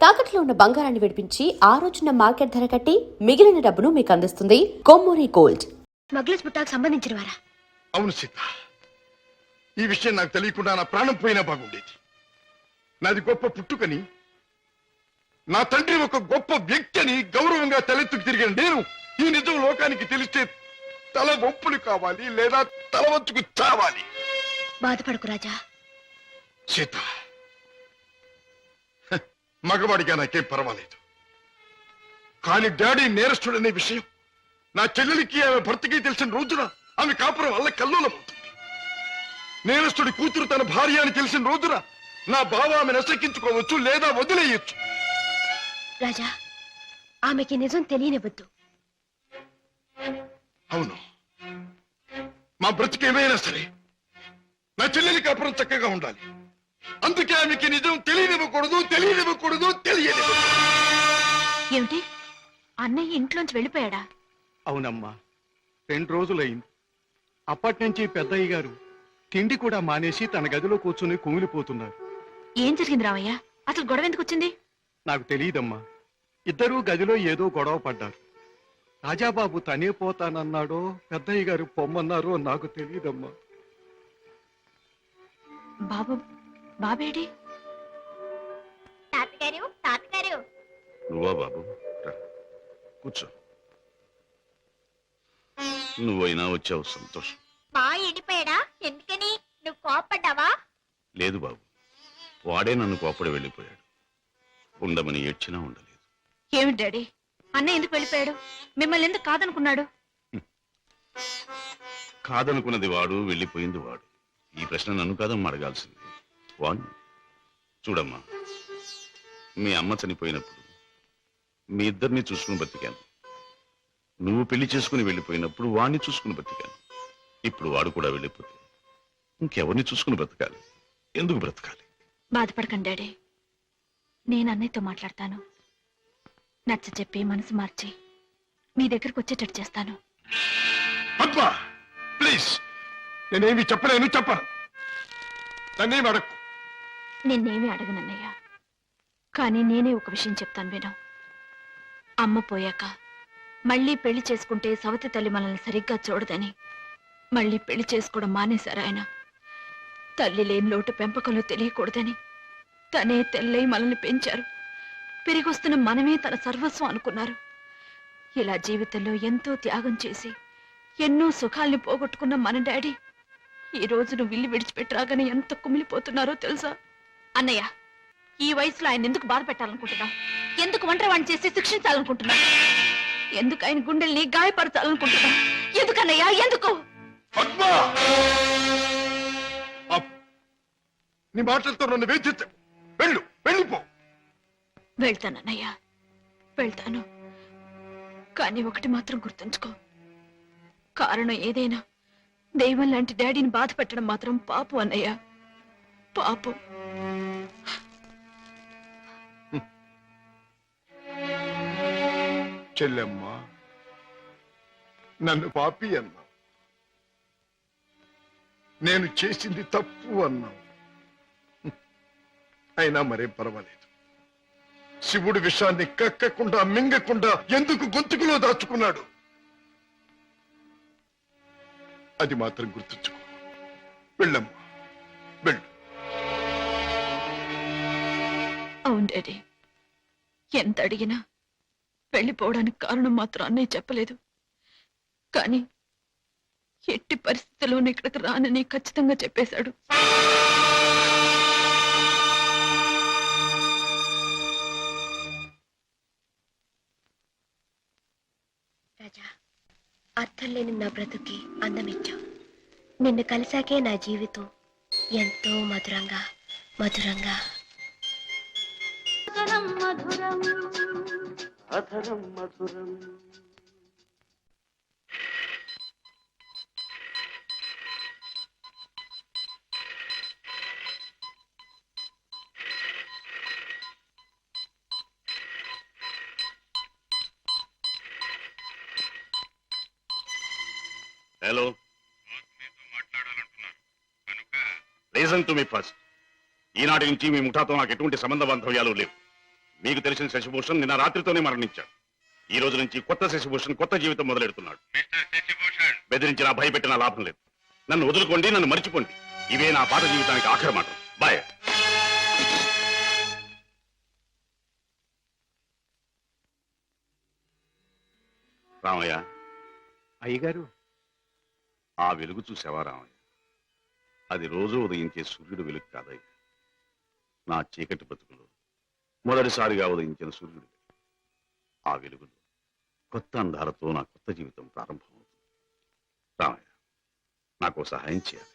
తాకట్లో ఉన్న బంగారాన్ని విడిపించి ఆ రోజున మార్కెట్ ధర కట్టి మిగిలిన డబ్బును మీకు అందిస్తుంది కొమ్మూరి గోల్డ్. స్మగ్లర్స్ బుట్టాకు సంబంధించిన వారా? అవును సీత, ఈ విషయం నాకు తెలియకుండా నా ప్రాణం పోయినా బాగుండేది. నాది గొప్ప పుట్టుకని, నా తండ్రి ఒక గొప్ప వ్యక్తి అని గౌరవంగా తలెత్తుకు తిరిగిన నేను ఈ నిజం లోకానికి తెలిస్తే తల ఒప్పులు కావాలి లేదా తల వంచుకు చావాలి. బాధపడకు రాజా. సీత, మగవాడిగా నాకేం పర్వాలేదు, కానీ డాడీ నేరస్తుడనే విషయం నా చెల్లెలికి ఆమె భర్తకి తెలిసిన రోజున ఆమె కాపురం వల్ల కల్లోలమవుతుంది. నేరస్తుడి కూతురు తన భార్య అని తెలిసిన రోజున నా బావ ఆమె నశకించుకోవచ్చు లేదా వదిలేయచ్చు. రాజా, ఆమెకి నిజం తెలియనివ్వద్దు. అవును, మా బ్రతికేమైనా సరే నా చెల్లెలి కాపురం చక్కగా ఉండాలి. అందుకే ఆమెకి నిజం తెలియనివ్వకూడదు. ఏమిటి, అన్నయ్య ఇంట్లోంచి వెళ్ళిపోయాడా? అవునమ్మా, 2 రోజులైంది. అప్పటి నుంచి పెద్దయ్య గారు తిండి కూడా మానేసి తన గదిలో కూర్చుని కుమిలిపోతున్నారు. ఏం జరిగింది రామయ్య? అసలు గొడవ ఎందుకు వచ్చింది? నాకు తెలియదమ్మా. ఇద్దరూ గదిలో ఏదో గొడవ పడ్డారు. రాజాబాబు తనే పోతానన్నాడో పెద్దయ్య గారు పొమ్మన్నారో నాకు తెలియదమ్మా. బాబేడి? తాతగారు నువ్వా బాబు? కూర్చో. నువ్వైనా వచ్చావు, సంతోషం. మా ఎండిపోయాడా? ఎందుకని? నువ్వు కోపడ్డావా? లేదు బాబు, వాడే నన్ను కోపడి వెళ్ళిపోయాడు. ఉండమని ఏడ్చినా ఉండలేదు. ఏమిటి డాడీ, అన్నయ్య ఎందుకు వెళ్ళిపోయాడు? మిమ్మల్ని ఎందుకు కాదనుకున్నాడు? కాదనుకున్నది వాడు, వెళ్ళిపోయింది వాడు. ఈ ప్రశ్న నన్ను కాదమ్మా అడగాల్సింది, వాణ్ణి. చూడమ్మా, మీ అమ్మ చనిపోయినప్పుడు మీ ఇద్దరిని చూసుకుని బతికాను. నువ్వు పెళ్లి చేసుకుని వెళ్ళిపోయినప్పుడు వాణ్ణి చూసుకుని బతికాను. ఇప్పుడు వాడు కూడా వెళ్ళిపోతే ఇంకెవరిని చూసుకుని బ్రతకాలి? ఎందుకు బ్రతకాలి? బాధపడకండి డాడీ, నేను అన్నయ్యతో మాట్లాడతాను. నచ్చ చెప్పి మనసు మార్చి మీ దగ్గరకు వచ్చేటట్టు చేస్తాను. పద్మా, ప్లీజ్, నేనేమి చెప్పలేను, చెప్పను. నన్నేమి అడగకు. నిన్నేమీ అడగనన్నయ్య, కానీ నేనే ఒక విషయం చెప్తాను విను. అమ్మ పోయాక మళ్ళీ పెళ్లి చేసుకుంటే సవతి తల్లి మనల్ని సరిగ్గా చూడదని మళ్ళీ పెళ్లి చేసుకోవడం మానేశారు ఆయన. తల్లి లేని లోటు పెంపకంలో తెలియకూడదని తనే తెల్లై మనల్ని పెంచారు. పెరిగొస్తున్న మనమే తన సర్వస్వం అనుకున్నారు. ఇలా జీవితంలో ఎంతో త్యాగం చేసి ఎన్నో సుఖాల్ని పోగొట్టుకున్న మన డాడీ ఈ రోజు నువ్వు ఇల్లు విడిచిపెట్టరాగానే ఎంత కుమిలిపోతున్నారో తెలుసా? అన్నయ్య, ఈ వయసులో ఆయన ఎందుకు బాధ పెట్టాలనుకుంటున్నావు? ఎందుకు ఒంటరివాణ్ణి చేసి శిక్షించాలనుకుంటున్నావు? ఎందుకు ఆయన గుండెల్ని గాయపరచాలనుకుంటున్నావు? ఎందుకన్నయ్యా, ఎందుకు? నీ మాటలతో నన్ను వేధించ. వెళ్ళిపో. వెళ్తానన్నయ్యా, వెళ్తాను. కానీ ఒకటి మాత్రం గుర్తుంచుకో, కారణం ఏదైనా దైవం లాంటి డాడీని బాధ పెట్టడం మాత్రం పాపం అన్నయ్య, పాపం. చెల్లెమ్మ, నన్ను పాపి అన్నావు, నేను చేసింది తప్పు అన్నావు. అయినా మరేం పర్వాలేదు. శివుడు విషాన్ని కక్కకుండా మింగకుండా ఎందుకు గొంతుకులో దాచుకున్నాడు? అది మాత్రం గుర్తుంచుకో. వెళ్ళమ్మా, వెళ్ళు. అవును డాడీ, ఎంత అడిగినా వెళ్ళిపోవడానికి కారణం మాత్రం అన్నయ్య చెప్పలేదు. కానీ ఎట్టి పరిస్థితుల్లోనూ ఇక్కడికి రానని ఖచ్చితంగా చెప్పేశాడు. రాజా, అర్థం లేని నా బ్రతుకి అందమిచ్చావు. నిన్ను కలిసాకే నా జీవితం ఎంతో మధురంగా మధురంగా. మధురం అధరం మధురం. Hello, reason to me first. ఈనాటి నుంచి మీ ముఠాతో నాకు ఎటువంటి సంబంధ బాంధవ్యాలు లేవు. మీకు తెలిసిన శశిభూషణ్ నిన్న రాత్రితోనే మరణించాడు. ఈ రోజు నుంచి కొత్త శశిభూషణ్ కొత్త జీవితం మొదలెడుతున్నాడు. బెదిరించినా భయపెట్టినా లాభం లేదు. నన్ను వదులుకోండి, నన్ను మర్చిపోండి. ఇవే నా పాత జీవితానికి ఆఖరి మాట. బాయ్. రామయ్య, అయ్యగారు, ఆ వెలుగు చూసావా రామయ్య? అది రోజు ఉదయించే సూర్యుడు వెలుగు కాదయ్య. నా చీకటి బతుకులో మొదటిసారిగా ఉదయించిన సూర్యుడు. ఆ వెలుగులో కొత్త అందాలతో నా కొత్త జీవితం ప్రారంభమవుతుంది. రామయ్య, నాకు సహాయం చేయాలి.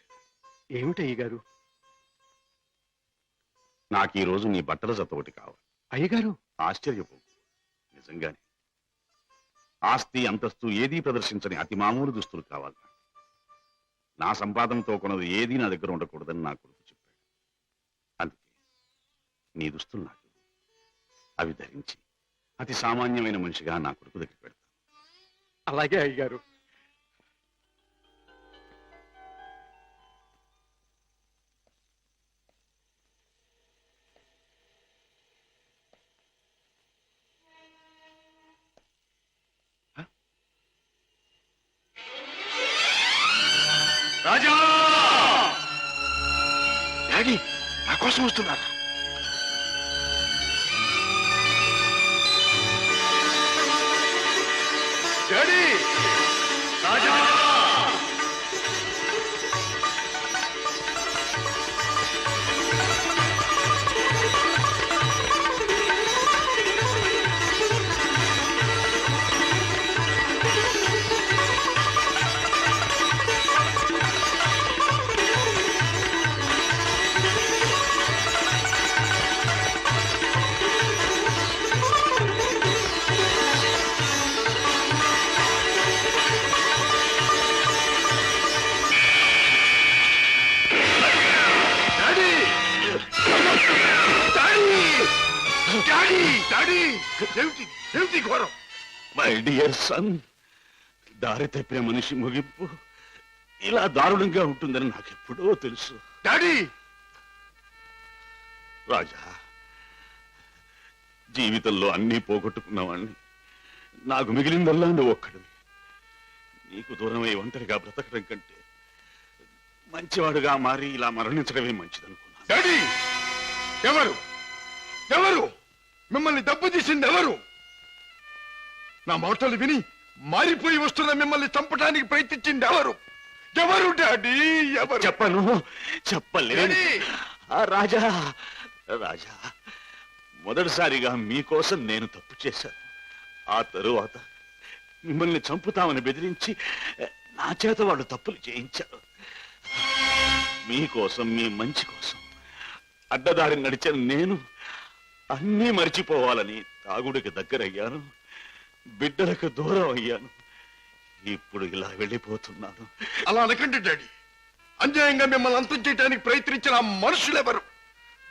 ఏమిటి అయ్యగారు? నాకు ఈ రోజు నీ బట్టల జత ఒకటి కావాలి. అయ్యగారు, ఆశ్చర్యపో, నిజంగానే. ఆస్తి అంతస్తు ఏదీ ప్రదర్శించని అతి మామూలు దుస్తులు కావాలి. నా సంపాదనతో కొన్నది ఏదీ నా దగ్గర ఉండకూడదని నా కొడుకు చెప్పాడు. అందుకే నీ దుస్తులు నాకు అవి ధరించి అతి సామాన్యమైన మనిషిగా నా కొడుకు దగ్గర పెడతాను. అలాగే అయ్యగారు. రాజా! డాడీ నా కోసం వస్తున్నారా? డాడీ! రాజా! ఏమిటి ఘోరం? మై డియర్ సన్, దారి తప్పిన మనిషి ముగింపు ఇలా దారుణంగా ఉంటుందని నాకెప్పుడో తెలుసు. డాడీ! రాజా, జీవితంలో అన్నీ పోగొట్టుకున్నవాణ్ణి. నాకు మిగిలిందల్లా నువ్వు ఒక్కడివి. నీకు దూరమై ఒంటరిగా బ్రతకడం కంటే మంచివాడుగా మారి ఇలా మరణించడమే మంచిదనుకున్నా. డాడీ! ఎవరు ఎవరు మిమ్మల్ని దెబ్బ తీసింది? ఎవరు? నా మాటలు విని మారిపోయి వస్తున్న మిమ్మల్ని చంపడానికి ప్రయత్నించింది ఎవరు? ఎవరు డాడీ? ఎవరు? చెప్పను, చెప్పలేను. రాజా, రాజా, మొదటిసారిగా మీకోసం నేను తప్పు చేశాను. ఆ తరువాత మిమ్మల్ని చంపుతామని బెదిరించి నా చేత వాళ్ళు తప్పులు చేయించారు. మీకోసం, మీ మంచి కోసం అడ్డదారి నడిచిన నేను అన్నీ మర్చిపోవాలని తాగుడికి దగ్గరయ్యాను, బిడ్డలకు దూరం అయ్యాను. ఇప్పుడు ఇలా వెళ్ళిపోతున్నాను. అలా అనకండి డాడీ. అన్యాయంగా మిమ్మల్ని అంతం చేయడానికి ప్రయత్నించిన ఆ మనుషులెవరు?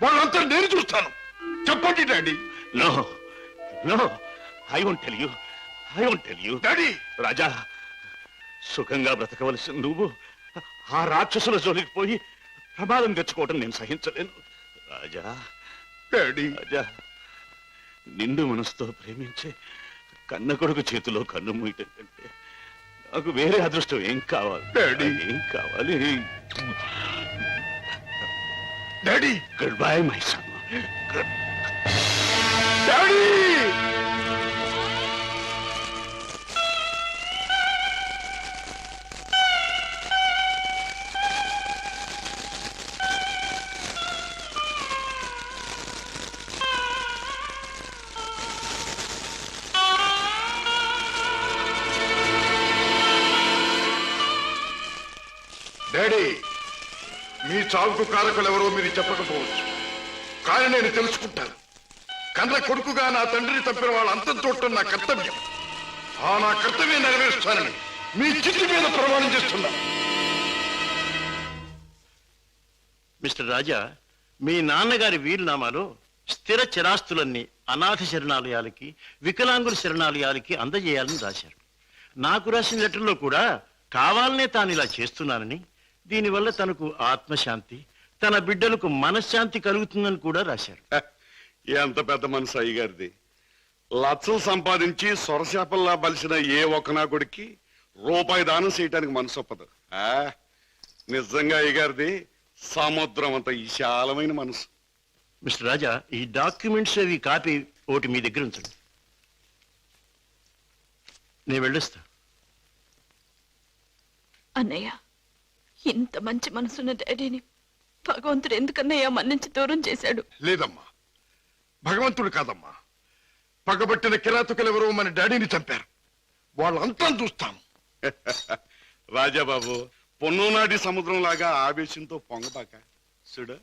వాళ్ళంతా నేను చూస్తాను. చెప్పండి daddy. No no, I won't tell you, I won't tell you. Daddy! Raja, సుఖంగా బ్రతకవలసిన నువ్వు ఆ రాక్షసుల జోలికి పోయి ప్రమాదం తెచ్చుకోవటం నేను సహించలేను. రాజా, డాడీ! రాజా, నిండు మనసుతో ప్రేమించే కన్న కొడుకు చేతిలో కన్ను మూయటం కంటే నాకు వేరే అదృష్టం ఏం కావాలి? డాడీ! ఏం కావాలి? Daddy! Good bye my son. Daddy! Daddy, మీ చావుకు కారకులు ఎవరో మీరు చెప్పకపోవచ్చు, కానీ నేను తెలుసుకుంటాను. కన్న కొడుకుగా నా తండ్రిని తప్పిన వాళ్ళ అంతం చూడటం నా కర్తవ్యం. ఆ నా కర్తవ్యం నెరవేరుస్తానని మీ చిట్టి మీద ప్రమాణం చేస్తున్నా. మిస్టర్ రాజా, మీ నాన్నగారి వీలునామాలో స్థిర చిరాస్తులన్నీ అనాథ శరణాలయాలకి, వికలాంగుల శరణాలయాలకి అందజేయాలని రాశారు. నాకు రాసిన లెటర్లో కూడా కావాలనే తాను ఇలా చేస్తున్నానని, దీనివల్ల తనకు ఆత్మశాంతి, తన బిడ్డలకు మనశ్శాంతి కలుగుతుందని కూడా రాశారు. ఎంత పెద్ద మనసు అయ్యగారిది. లక్షలు సంపాదించి సొరచేపల్లా బలిసిన ఏ ఒక్క నా కొడుక్కి రూపాయి దానం చేయటానికి మనసు ఒప్పదు. నిజంగా అయ్యగారిది సముద్రం అంత విశాలమైన మనసు. మిస్టర్ రాజా, ఈ డాక్యుమెంట్స్ అవి కాపీ ఒకటి మీ దగ్గర ఉంచండి. నేను వెళ్ళొస్తా. అన్నయ్య, ఇంత మంచి మనసున్న డాడీని భగవంతుడు ఎందుకన్నయ్య మన్నించి దూరం చేశాడు? లేదమ్మా, భగవంతుడు కాదమ్మా, పగబట్టిన కిరాతకులెవరో మన డాడీని చంపారు. వాళ్ళంతా చూస్తాం. రాజాబాబు, పొన్నునాటి సముద్రం లాగా ఆవేశంతో పొంగబాక. చూడు,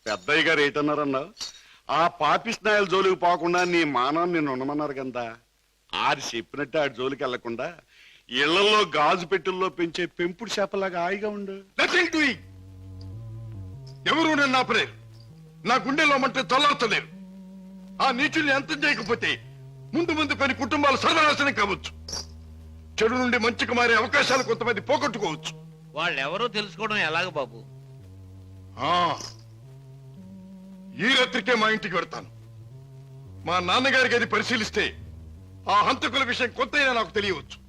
పెద్దయ్య గారు ఏటన్నారన్నావు? ఆ పాపిస్నాయాల జోలికి పోకుండా నీ మానాన్ని నిన్ను ఉండమన్నారు కదా. ఆడి చెప్పినట్టు ఆడి జోలికి వెళ్లకుండా ఇళ్లలో గాజు పెట్టెల్లో పెంచే పెంపుడు చేపలాగా హాయిగా ఉండు. ఎవరు నన్ను ఆపలేరు. నా గుండెలో మంటే చల్లార్చలేరు. ఆ నీచుల్ని అంతం చేయకపోతే ముందు ముందు కొన్ని కుటుంబాలు సర్వనాశనం కావచ్చు. చెడు నుండి మంచికి మారే అవకాశాలు కొంతమంది పోగొట్టుకోవచ్చు. వాళ్ళెవరో తెలుసుకోవడం ఎలాగ బాబు? ఈ రాత్రికే మా ఇంటికి వెడతాను. మా నాన్నగారికి అది పరిశీలిస్తే ఆ హంతకుల విషయం కొంతైనా నాకు తెలియవచ్చు.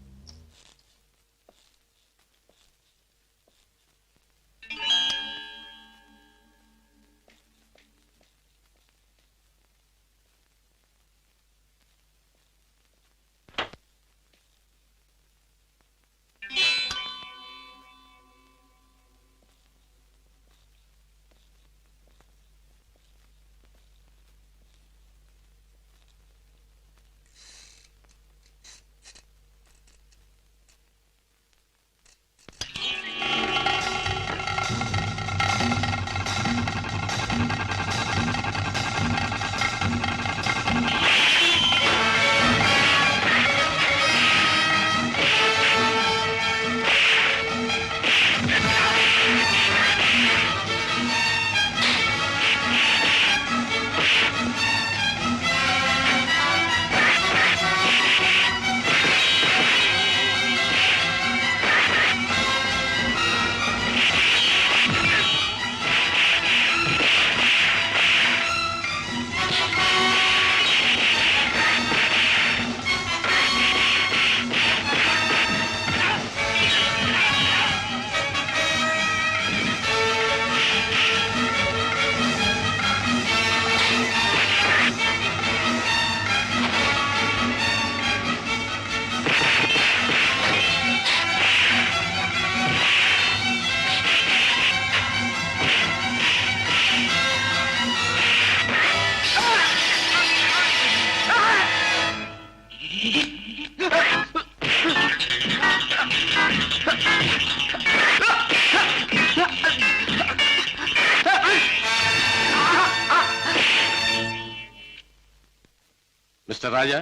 మిస్టర్ రాజా,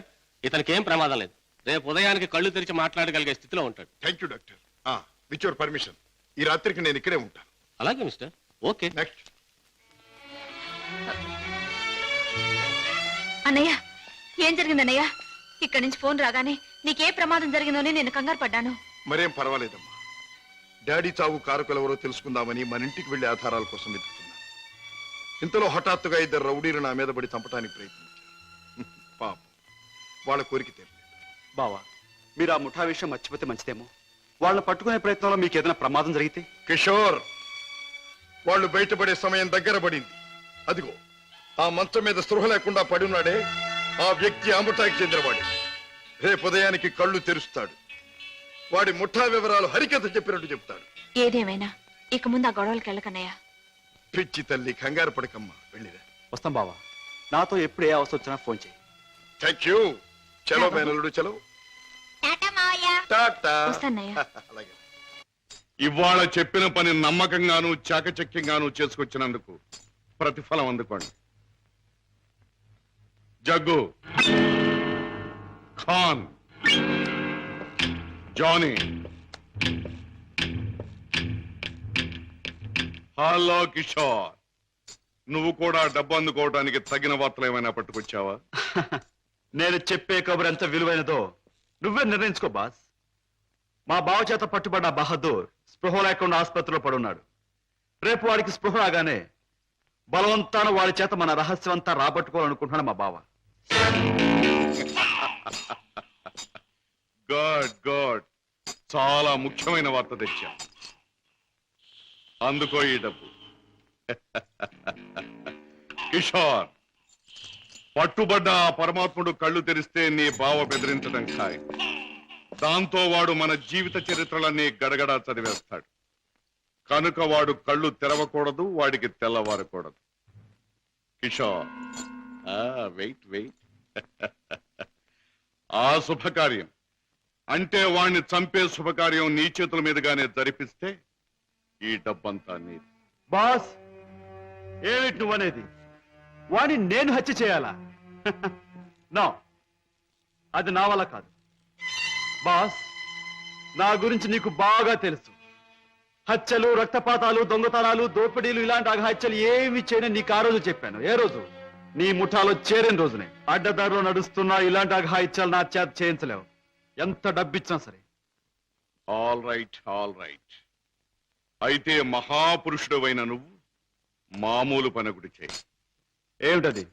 ఇతనికి ఏం ప్రమాదం లేదు. రేపు ఉదయానికి కళ్ళు తెరిచి మాట్లాడగలిగే స్థితిలో ఉంటాడు. Thank you doctor. With your permission ఈ రాత్రికి నేను ఇక్కడే ఉంటాను. అలాగే మిస్టర్. ఓకే. నెక్స్ట్. అన్నయ్య, ఏం జరిగిందన్నయ్య? ఇక్కడి నుంచి ఫోన్ రాగానే నీకే ప్రమాదం జరిగిందని నేను కంగారు పడ్డాను. మరేం పర్వాలేదమ్మా. డాడీ చావు కారకులెవరో తెలుసుకుందామని మన ఇంటికి వెళ్లి ఆధారాల కోసం వెతుకుతున్నాను. ఇంతలో హఠాత్తుగా ఇద్దరు రౌడీలు నా మీద పడి చంపడానికి ప్రయత్నించారు. పాపం, వాళ్ళ కోరిక తీరలేదు. బావా, మీరు ఆ ముఠా విషయం మర్చిపోతే మంచిదేమో. వాళ్ళని పట్టుకునే ప్రయత్నంలో మీకు ఏదైనా ప్రమాదం జరిగితే? కిషోర్, వాళ్ళు బయటపడే సమయం దగ్గర పడింది. అదిగో ఆ మంచం మీద స్పృహ లేకుండా పడున్నాడే, ఆ వ్యక్తి ఆ ముఠాకి చెందినవాడు. రేపు ఉదయానికి కళ్ళు తెరుస్తాడు. వాడి ముఠా వివరాలు హరికథ చెప్పినట్టు చెప్తాడు. ఏదేమైనా ఇక ముందు ఆ గొడవలకి వెళ్ళకన్నయ్య. పిచ్చి తల్లి, కంగారు పడకమ్మా, వెళ్ళిరా. వస్తాం బావా. నాతో ఎప్పుడు ఏ అవసరం వచ్చినా ఫోన్ చేయి. Thank you. చలో మేనల్లుడు, చలో. టాటా మావయ్య. టాటా. వస్తానయ్య. అలాగే. ఇవాళ చెప్పిన పని నమ్మకంగాను చాకచక్యంగాను చేసుకొచ్చినందుకు ప్రతిఫలం అందుకోండి. జగ్గు, ఖాన్, జానీ. హలో కిషోర్, నువ్వు కూడా డబ్బు అందుకోవడానికి తగిన వార్తలు ఏమైనా పట్టుకొచ్చావా? నేను చెప్పే కబురు ఎంత విలువైనదో నువ్వే నిర్ణయించుకో బాస్. మా బావ చేత పట్టుబడ్డ బహదూర్ స్పృహ లేకుండా ఆసుపత్రిలో పడున్నాడు. రేపు వాడికి స్పృహ రాగానే బలవంతాన వాడి చేత మన రహస్యం అంతా రాబట్టుకోవాలనుకుంటున్నాడు మా బావ. గుడ్ గుడ్, చాలా ముఖ్యమైన వార్త తెచ్చా. అందుకో ఈ డబ్బు. కిషోర్, పట్టుబడ్డ ఆ పరమాత్ముడు కళ్ళు తెరిస్తే నీ బావ బెదిరించడం ఖాయం. దాంతో వాడు మన జీవిత చరిత్రలన్నీ గడగడా చదివేస్తాడు. కనుక వాడు కళ్ళు తెరవకూడదు, వాడికి తెల్లవారకూడదు. Kishore, wait wait. ఆ శుభకార్యం అంటే వాణ్ణి చంపే శుభకార్యం నీ చేతుల మీదుగానే జరిపిస్తే ఈ డబ్బంతా నీది. బాస్, ఏమిటి నువ్వనేది? వాడిని నేను హత్య చేయాలా? నో, అది నా వల్ల కాదు. బాస్, నా గురించి నీకు బాగా తెలుసు. హత్యలు, రక్తపాతాలు, దొంగతనాలు, దోపిడీలు ఇలాంటి అఘాత్యాలు ఏమి చేయని నీకు ఆ రోజు చెప్పాను. ఏ రోజు? నీ ముఠాలో చేరిన రోజునే. అడ్డదారిలో నడుస్తున్నా ఇలాంటి అఘాయిత్యాలు నా చేత చేయించలేవు, ఎంత డబ్బిచ్చినా సరే. All right, all right. అయితే మహాపురుషుడవైన నువ్వు మామూలు పనకుడి చేయి. ఏమిటది?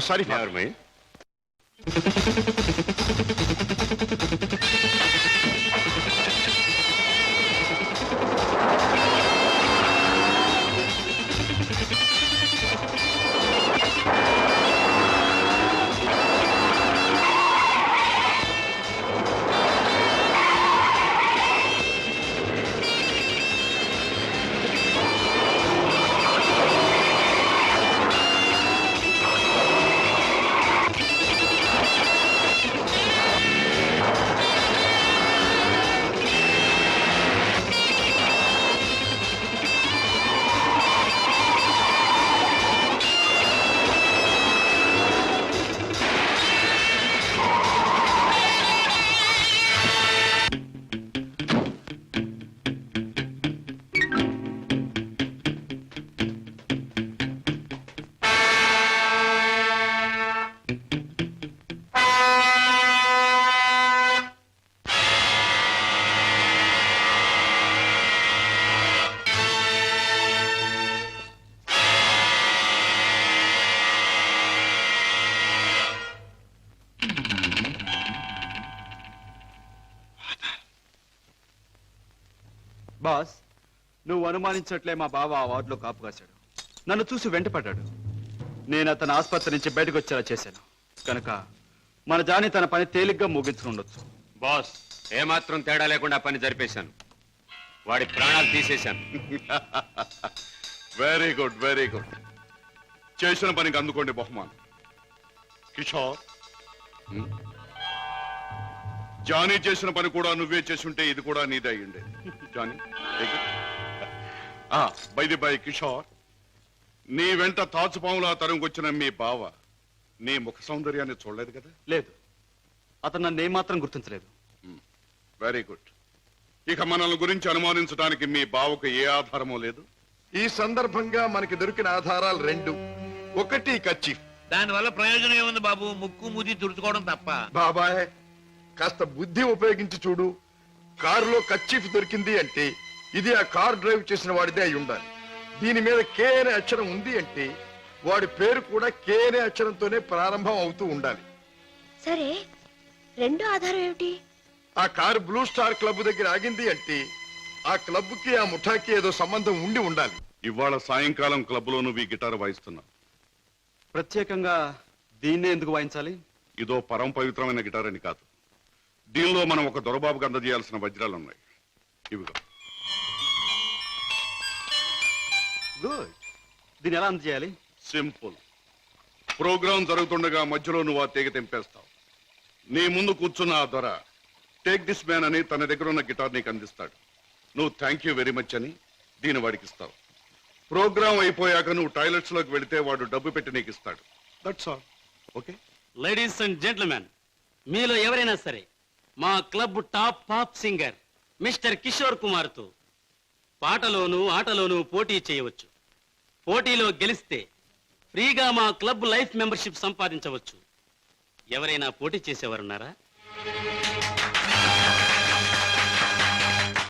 సారీ ఎవరమ్మాయి? బాస్, నువ్వు అనుమానించట్లే మా బావ ఆ వార్డులో కాపు కాశాడు. నన్ను చూసి వెంటపడ్డాడు. నేను అతను ఆసుపత్రి నుంచి బయటకు వచ్చేలా చేశాను. కనుక మన జాని తన పని తేలిగ్గా ముగించుకుండొచ్చు. బాస్, ఏమాత్రం తేడా లేకుండా పని జరిపేశాను. వాడి ప్రాణాలు తీసేశాను. Very good, very good. చేసిన పనికి అందుకోండి బహుమానం. కిషోర్, జానీ చేసిన పని కూడా నువ్వే చేసుంటే ఇది కూడా నీదే అయ్యుండే. జానీ, బై కిషోర్, నీ వెంట తాచుపాములా తరుముకొచ్చిన మీ బావ నీ ముఖ సౌందర్యాన్ని చూడలేదు కదా? లేదు, అతను నన్ను ఏమాత్రం గుర్తించలేదు. Very good. ఇక మనల్ని గురించి అనుమానించడానికి మీ బావకు ఏ ఆధారమూ లేదు. ఈ సందర్భంగా మనకి దొరికిన ఆధారాలు రెండు. ఒకటి కర్చీఫ్. దానివల్ల ప్రయోజనం ఏముంది బాబు? ముక్కు ముది తుడుచుకోవడం తప్ప. బాబాయ్, కాస్త బుద్ధి ఉపయోగించి చూడు. కారులో కర్చీఫ్ దొరికింది అంటే ఇది ఆ కార్ డ్రైవ్ చేసిన వాడిదే అయి ఉండాలి. దీని మీద కే అనే అక్షరం ఉంది అంటే వాడి పేరు కూడా కే అనే అక్షరంతోనే ప్రారంభం అవుతూ ఉండాలి. సరే, రెండో ఆధారం ఏమిటి? ఆ కారు బ్లూ స్టార్ క్లబ్ దగ్గర ఆగింది అంటే ఆ క్లబ్ కి ఆ ముఠాకి ఏదో సంబంధం ఉండి ఉండాలి. ఇవాళ సాయంకాలం క్లబ్ లో నువ్వు ఈ గిటార్ వాయిస్తున్నావు. ప్రత్యేకంగా దీన్నే ఎందుకు వాయించాలి? ఇదో పరమ పవిత్రమైన గిటార్ అని కాదు. దీనిలో మనం ఒక దొరబాబుకి అందజేయాల్సిన వజ్రాలు ఉన్నాయి. ఇవిగో. గుడ్. దీన్ని ఎలా అందజేయాలి? సింపుల్. ప్రోగ్రాం జరుగుతుండగా మధ్యలో నువ్వు ఆ తీగ తెంపేస్తావు. నీ ముందు కూర్చున్న ఆ దొర టేక్ దిస్ మ్యాన్ అని తన దగ్గర ఉన్న గిటార్ నీకు అందిస్తాడు. నువ్వు థ్యాంక్ యూ వెరీ మచ్ అని దీని వాడికి ఇస్తావు. ప్రోగ్రామ్ అయిపోయాక నువ్వు టాయిలెట్స్ లోకి వెళితే వాడు డబ్బు పెట్టి నీకు ఇస్తాడు. That's all. Okay? Ladies and gentlemen, మీలో ఎవరైనా సరే మా club top pop singer mister Kishore కుమార్తో పాటలోనూ ఆటలోనూ పోటీ చేయవచ్చు. పోటీలో గెలిస్తే ఫ్రీగా మా క్లబ్ లైఫ్ మెంబర్షిప్ సంపాదించవచ్చు. ఎవరైనా పోటీ చేసేవారున్నారా?